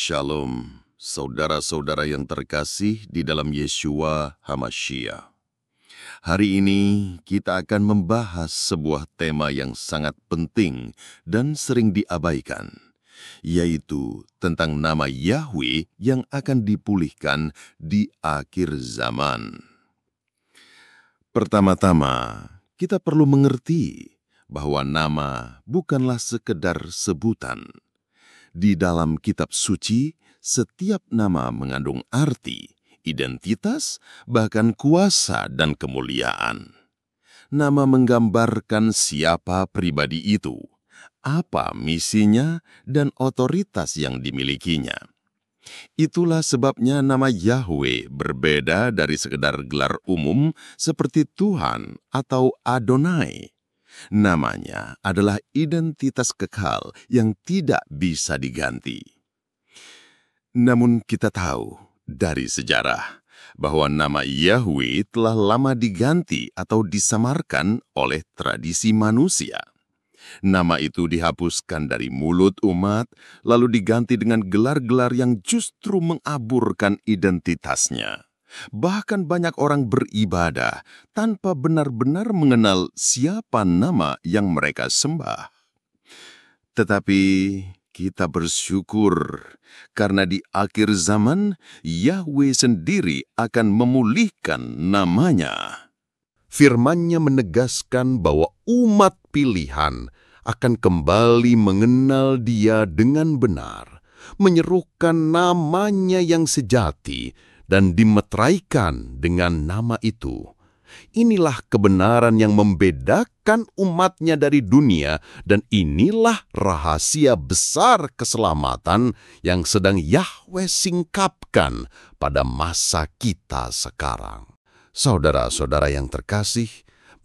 Shalom, saudara-saudara yang terkasih di dalam Yeshua HaMashiach. Hari ini kita akan membahas sebuah tema yang sangat penting dan sering diabaikan, yaitu tentang nama Yahweh yang akan dipulihkan di akhir zaman. Pertama-tama, kita perlu mengerti bahwa nama bukanlah sekedar sebutan. Di dalam kitab suci, setiap nama mengandung arti, identitas, bahkan kuasa dan kemuliaan. Nama menggambarkan siapa pribadi itu, apa misinya, dan otoritas yang dimilikinya. Itulah sebabnya nama Yahweh berbeda dari sekedar gelar umum seperti Tuhan atau Adonai. Namanya adalah identitas kekal yang tidak bisa diganti. Namun kita tahu dari sejarah bahwa nama Yahweh telah lama diganti atau disamarkan oleh tradisi manusia. Nama itu dihapuskan dari mulut umat, lalu diganti dengan gelar-gelar yang justru mengaburkan identitasnya. Bahkan banyak orang beribadah tanpa benar-benar mengenal siapa nama yang mereka sembah. Tetapi kita bersyukur karena di akhir zaman Yahweh sendiri akan memulihkan namanya. Firman-Nya menegaskan bahwa umat pilihan akan kembali mengenal Dia dengan benar, menyerukan namanya yang sejati, dan dimeteraikan dengan nama itu. Inilah kebenaran yang membedakan umatnya dari dunia, dan inilah rahasia besar keselamatan yang sedang Yahweh singkapkan pada masa kita sekarang. Saudara-saudara yang terkasih,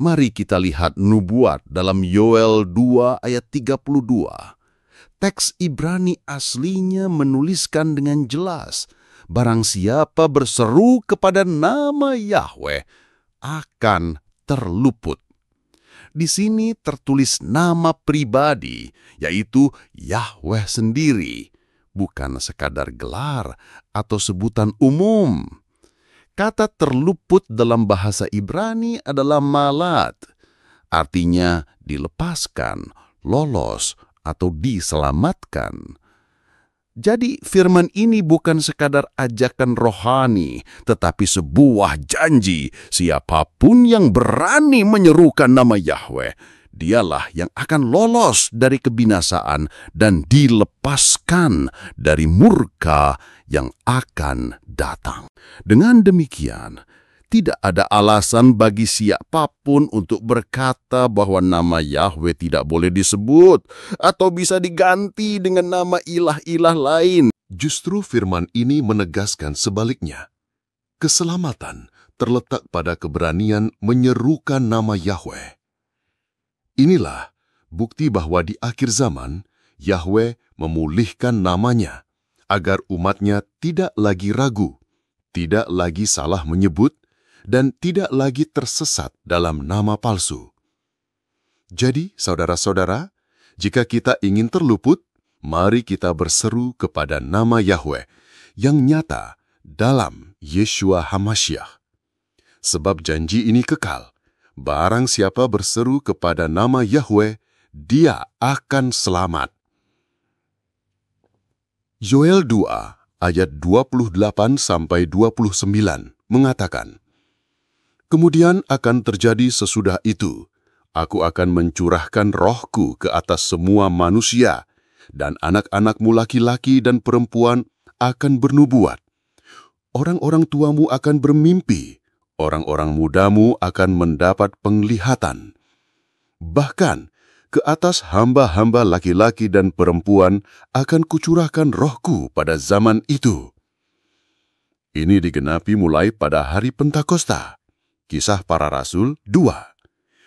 mari kita lihat nubuat dalam Yoel 2 ayat 32. Teks Ibrani aslinya menuliskan dengan jelas, barang siapa berseru kepada nama Yahweh akan terluput. Di sini tertulis nama pribadi, yaitu Yahweh sendiri, bukan sekadar gelar atau sebutan umum. Kata terluput dalam bahasa Ibrani adalah malat, artinya dilepaskan, lolos, atau diselamatkan. Jadi firman ini bukan sekadar ajakan rohani, tetapi sebuah janji. Siapapun yang berani menyerukan nama Yahweh, dialah yang akan lolos dari kebinasaan dan dilepaskan dari murka yang akan datang. Dengan demikian, tidak ada alasan bagi siapapun untuk berkata bahwa nama Yahweh tidak boleh disebut atau bisa diganti dengan nama ilah-ilah lain. Justru firman ini menegaskan sebaliknya. Keselamatan terletak pada keberanian menyerukan nama Yahweh. Inilah bukti bahwa di akhir zaman, Yahweh memulihkan namanya agar umatnya tidak lagi ragu, tidak lagi salah menyebut, dan tidak lagi tersesat dalam nama palsu. Jadi, saudara-saudara, jika kita ingin terluput, mari kita berseru kepada nama Yahweh yang nyata dalam Yeshua HaMashiach. Sebab janji ini kekal, barang siapa berseru kepada nama Yahweh, dia akan selamat. Yoel 2 ayat 28-29 mengatakan, "Kemudian akan terjadi sesudah itu, aku akan mencurahkan rohku ke atas semua manusia, dan anak-anakmu laki-laki dan perempuan akan bernubuat. Orang-orang tuamu akan bermimpi, orang-orang mudamu akan mendapat penglihatan. Bahkan ke atas hamba-hamba laki-laki dan perempuan akan kucurahkan rohku pada zaman itu." Ini digenapi mulai pada hari Pentakosta. Kisah Para Rasul 2.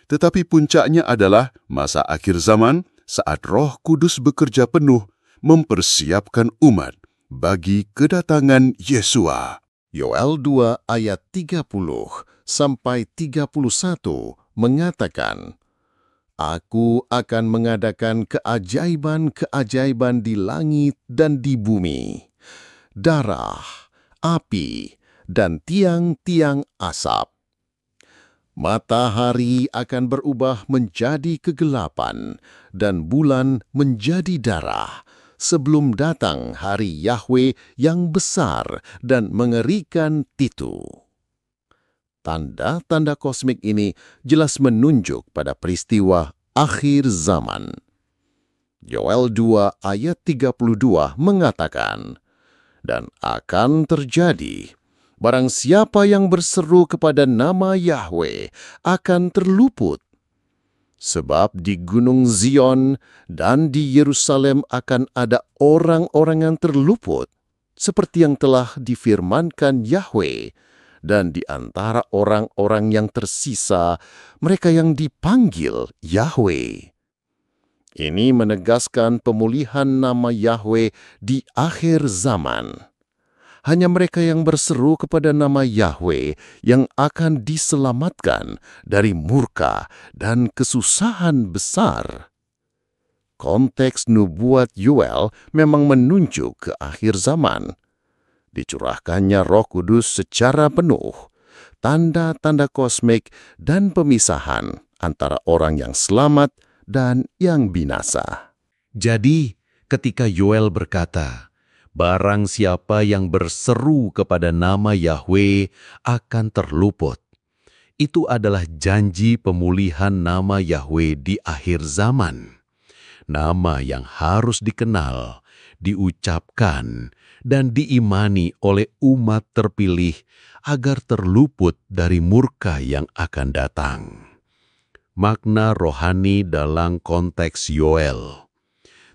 Tetapi puncaknya adalah masa akhir zaman saat Roh Kudus bekerja penuh mempersiapkan umat bagi kedatangan Yesua. Yoel 2 ayat 30-31 mengatakan, "Aku akan mengadakan keajaiban-keajaiban di langit dan di bumi, darah, api, dan tiang-tiang asap. Matahari akan berubah menjadi kegelapan dan bulan menjadi darah sebelum datang hari Yahwe yang besar dan mengerikan itu. Tanda-tanda kosmik ini jelas menunjuk pada peristiwa akhir zaman. Yoel 2 ayat 32 mengatakan, "Dan akan terjadi, barang siapa yang berseru kepada nama Yahwe akan terluput. Sebab di Gunung Zion dan di Yerusalem akan ada orang-orang yang terluput, seperti yang telah difirmankan Yahwe, dan di antara orang-orang yang tersisa, mereka yang dipanggil Yahwe." Ini menegaskan pemulihan nama Yahwe di akhir zaman. Hanya mereka yang berseru kepada nama Yahwe yang akan diselamatkan dari murka dan kesusahan besar. Konteks nubuat Yoel memang menunjuk ke akhir zaman. Dicurahkannya Roh Kudus secara penuh, tanda-tanda kosmik dan pemisahan antara orang yang selamat dan yang binasa. Jadi, ketika Yoel berkata, "Barang siapa yang berseru kepada nama Yahwe akan terluput," itu adalah janji pemulihan nama Yahwe di akhir zaman. Nama yang harus dikenal, diucapkan, dan diimani oleh umat terpilih agar terluput dari murka yang akan datang. Makna rohani dalam konteks Yoel: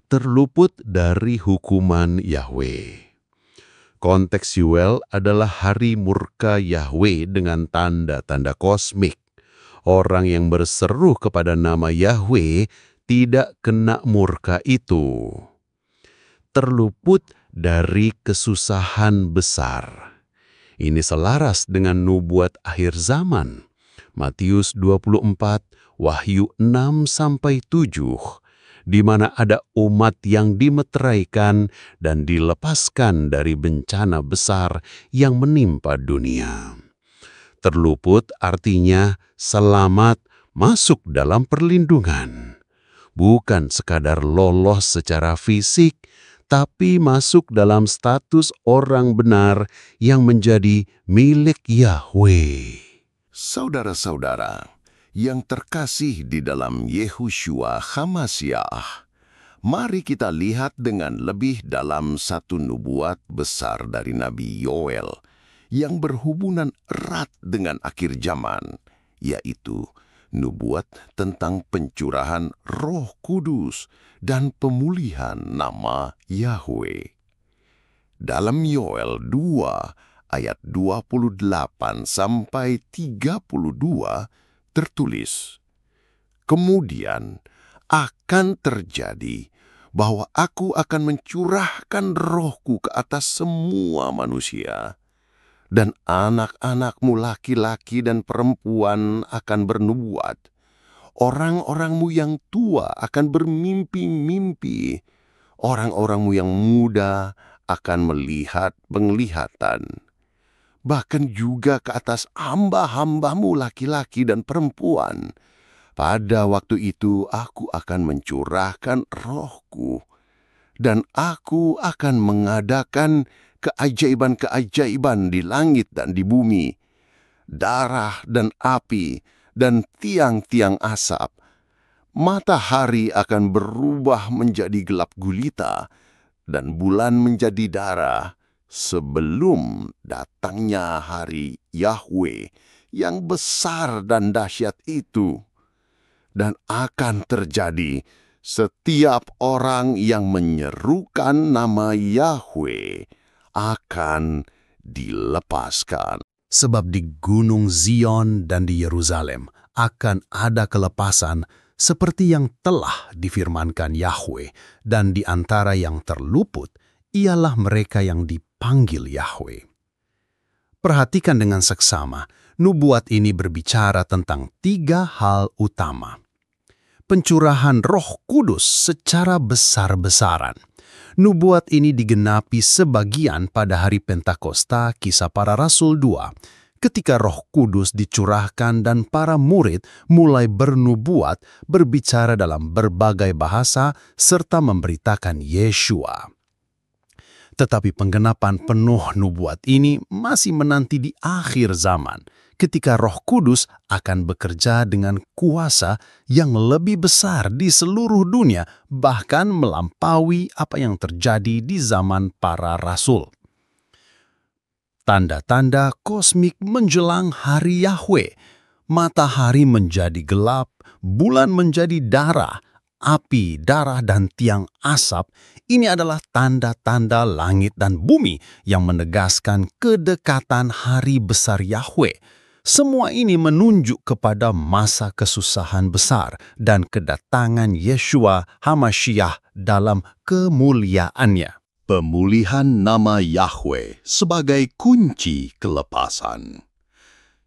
terluput dari hukuman Yahwe. Konteks Yoel adalah hari murka Yahwe dengan tanda-tanda kosmik. Orang yang berseru kepada nama Yahwe tidak kena murka itu. Terluput dari kesusahan besar. Ini selaras dengan nubuat akhir zaman. Matius 24, Wahyu 6-7, di mana ada umat yang dimeteraikan dan dilepaskan dari bencana besar yang menimpa dunia. Terluput artinya selamat masuk dalam perlindungan. Bukan sekadar lolos secara fisik, tapi masuk dalam status orang benar yang menjadi milik Yahwe. Saudara-saudara yang terkasih di dalam Yehoshua HaMasyiah, mari kita lihat dengan lebih dalam satu nubuat besar dari Nabi Yoel yang berhubungan erat dengan akhir zaman, yaitu nubuat tentang pencurahan Roh Kudus dan pemulihan nama Yahwe. Dalam Yoel 2 ayat 28-32 tertulis, "Kemudian akan terjadi bahwa aku akan mencurahkan rohku ke atas semua manusia, dan anak-anakmu laki-laki dan perempuan akan bernubuat. Orang-orangmu yang tua akan bermimpi-mimpi, orang-orangmu yang muda akan melihat penglihatan. Bahkan juga ke atas hamba-hambamu laki-laki dan perempuan. Pada waktu itu aku akan mencurahkan rohku, dan aku akan mengadakan keajaiban-keajaiban di langit dan di bumi, darah dan api dan tiang-tiang asap. Matahari akan berubah menjadi gelap gulita, dan bulan menjadi darah, sebelum datangnya hari Yahwe yang besar dan dahsyat itu. Dan akan terjadi, setiap orang yang menyerukan nama Yahwe akan dilepaskan." Sebab di Gunung Zion dan di Yerusalem akan ada kelepasan seperti yang telah difirmankan Yahwe, dan di antara yang terluput ialah mereka yang dipanggil Yahwe. Perhatikan dengan seksama, nubuat ini berbicara tentang 3 hal utama. Pencurahan Roh Kudus secara besar-besaran, Nubuat ini digenapi sebagian pada hari Pentakosta Kisah Para Rasul 2, ketika Roh Kudus dicurahkan dan para murid mulai bernubuat, berbicara dalam berbagai bahasa, serta memberitakan Yeshua. Tetapi penggenapan penuh nubuat ini masih menanti di akhir zaman, ketika Roh Kudus akan bekerja dengan kuasa yang lebih besar di seluruh dunia, bahkan melampaui apa yang terjadi di zaman para rasul. Tanda-tanda kosmik menjelang hari Yahweh. Matahari menjadi gelap, bulan menjadi darah, api, darah, dan tiang asap. Ini adalah tanda-tanda langit dan bumi yang menegaskan kedekatan hari besar Yahweh. Semua ini menunjuk kepada masa kesusahan besar dan kedatangan Yeshua HaMashiach dalam kemuliaannya. Pemulihan nama Yahweh sebagai kunci kelepasan.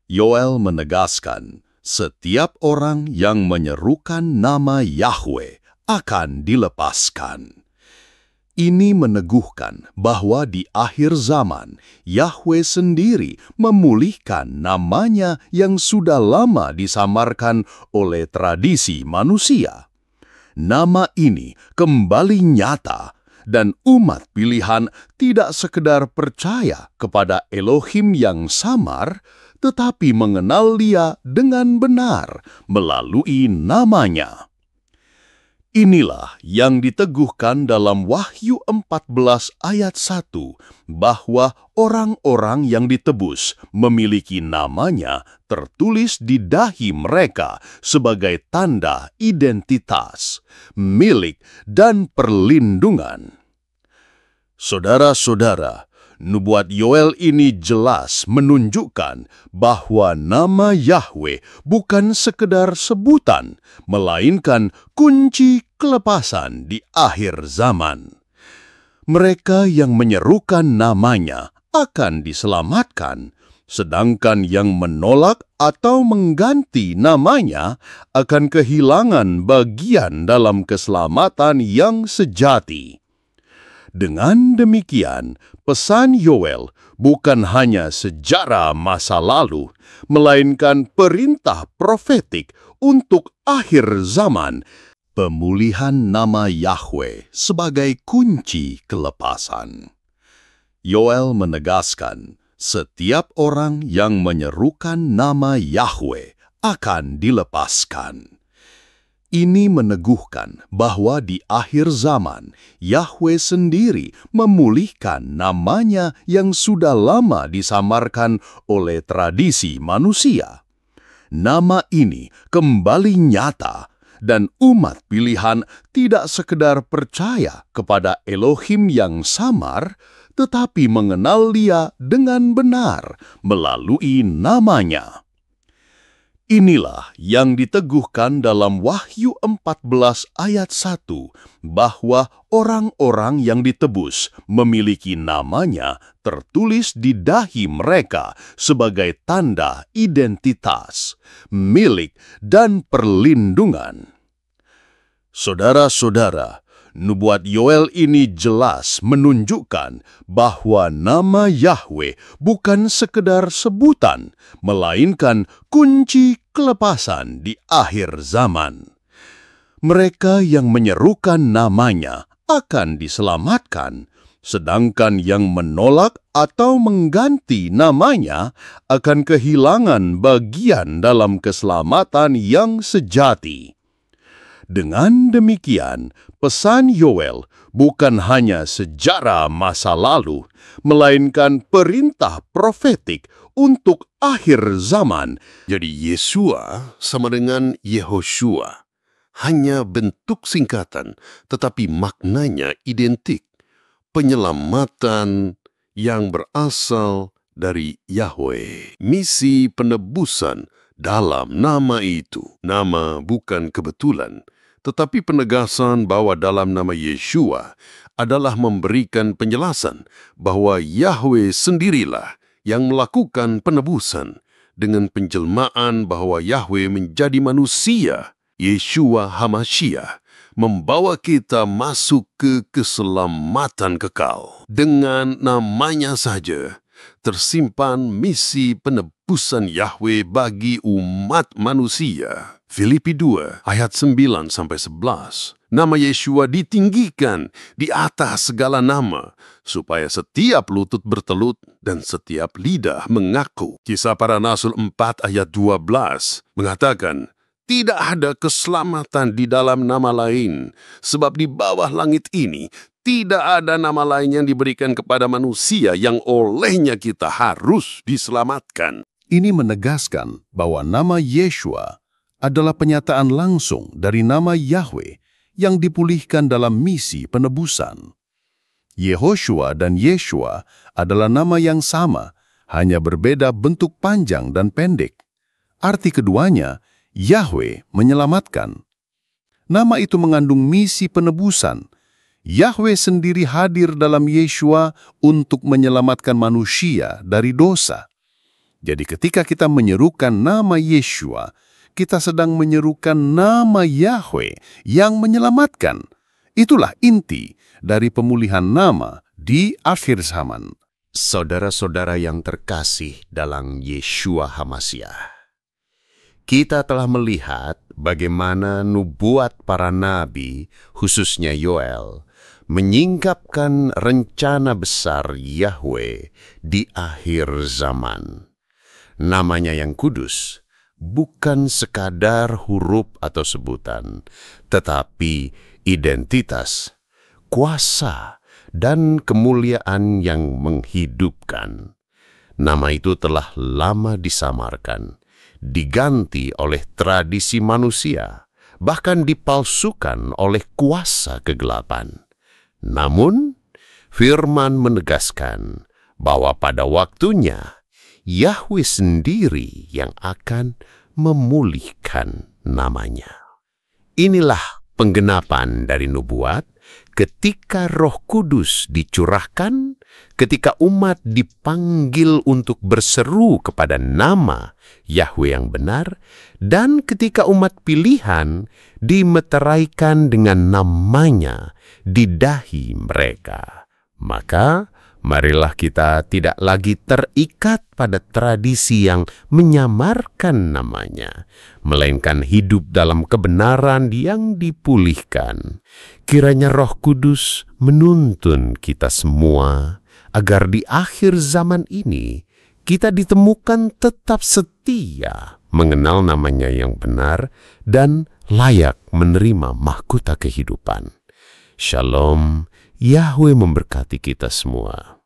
Yoel menegaskan, setiap orang yang menyerukan nama Yahweh akan dilepaskan. Ini meneguhkan bahwa di akhir zaman, Yahweh sendiri memulihkan namanya yang sudah lama disamarkan oleh tradisi manusia. Nama ini kembali nyata, dan umat pilihan tidak sekedar percaya kepada Elohim yang samar, tetapi mengenal Dia dengan benar melalui namanya. Inilah yang diteguhkan dalam Wahyu 14 ayat 1, bahwa orang-orang yang ditebus memiliki namanya tertulis di dahi mereka sebagai tanda identitas, milik, dan perlindungan. Saudara-saudara, nubuat Yoel ini jelas menunjukkan bahwa nama Yahweh bukan sekedar sebutan, melainkan kunci kelepasan di akhir zaman. Mereka yang menyerukan namanya akan diselamatkan, sedangkan yang menolak atau mengganti namanya akan kehilangan bagian dalam keselamatan yang sejati. Dengan demikian, pesan Yoel bukan hanya sejarah masa lalu, melainkan perintah profetik untuk akhir zaman, pemulihan nama Yahweh sebagai kunci kelepasan. Yoel menegaskan, setiap orang yang menyerukan nama Yahweh akan dilepaskan. Ini meneguhkan bahwa di akhir zaman, Yahweh sendiri memulihkan namanya yang sudah lama disamarkan oleh tradisi manusia. Nama ini kembali nyata, dan umat pilihan tidak sekedar percaya kepada Elohim yang samar, tetapi mengenal Dia dengan benar melalui namanya. Inilah yang diteguhkan dalam Wahyu 14 ayat 1, bahwa orang-orang yang ditebus memiliki namanya tertulis di dahi mereka sebagai tanda identitas, milik, dan perlindungan. Saudara-saudara, nubuat Yoel ini jelas menunjukkan bahwa nama Yahweh bukan sekedar sebutan, melainkan kunci kelepasan di akhir zaman. Mereka yang menyerukan namanya akan diselamatkan, sedangkan yang menolak atau mengganti namanya akan kehilangan bagian dalam keselamatan yang sejati. Dengan demikian, pesan Yoel bukan hanya sejarah masa lalu, melainkan perintah profetik untuk akhir zaman. Jadi Yesua sama dengan Yehoshua, hanya bentuk singkatan, tetapi maknanya identik. Penyelamatan yang berasal dari Yahweh. Misi penebusan dalam nama itu. Nama bukan kebetulan, tetapi penegasan bahwa dalam nama Yeshua adalah memberikan penjelasan bahwa Yahweh sendirilah yang melakukan penebusan dengan penjelmaan bahwa Yahweh menjadi manusia, Yeshua HaMashiach, membawa kita masuk ke keselamatan kekal. Dengan namanya saja tersimpan misi penebusan Yahweh bagi umat manusia. Filipi 2 ayat 9-11. Nama Yeshua ditinggikan di atas segala nama, supaya setiap lutut bertelut dan setiap lidah mengaku. Kisah Para Rasul 4 ayat 12 mengatakan, tidak ada keselamatan di dalam nama lain, sebab di bawah langit ini tidak ada nama lain yang diberikan kepada manusia yang olehnya kita harus diselamatkan. Ini menegaskan bahwa nama Yeshua adalah penyataan langsung dari nama Yahweh yang dipulihkan dalam misi penebusan. Yehoshua dan Yeshua adalah nama yang sama, hanya berbeda bentuk panjang dan pendek. Arti keduanya, Yahweh menyelamatkan. Nama itu mengandung misi penebusan. Yahweh sendiri hadir dalam Yeshua untuk menyelamatkan manusia dari dosa. Jadi ketika kita menyerukan nama Yeshua, kita sedang menyerukan nama Yahweh yang menyelamatkan. Itulah inti dari pemulihan nama di akhir zaman. Saudara-saudara yang terkasih dalam Yeshua HaMasyiah, kita telah melihat bagaimana nubuat para nabi, khususnya Yoel, menyingkapkan rencana besar Yahweh di akhir zaman. Namanya yang kudus bukan sekadar huruf atau sebutan, tetapi identitas, kuasa, dan kemuliaan yang menghidupkan. Nama itu telah lama disamarkan, diganti oleh tradisi manusia, bahkan dipalsukan oleh kuasa kegelapan. Namun, firman menegaskan bahwa pada waktunya, Yahweh sendiri yang akan memulihkan namanya. Inilah penggenapan dari nubuat ketika Roh Kudus dicurahkan, ketika umat dipanggil untuk berseru kepada nama Yahweh yang benar, dan ketika umat pilihan dimeteraikan dengan namanya di dahi mereka. Maka, marilah kita tidak lagi terikat pada tradisi yang menyamarkan namanya, melainkan hidup dalam kebenaran yang dipulihkan. Kiranya Roh Kudus menuntun kita semua, agar di akhir zaman ini kita ditemukan tetap setia mengenal namanya yang benar dan layak menerima mahkota kehidupan. Shalom, Yahweh memberkati kita semua.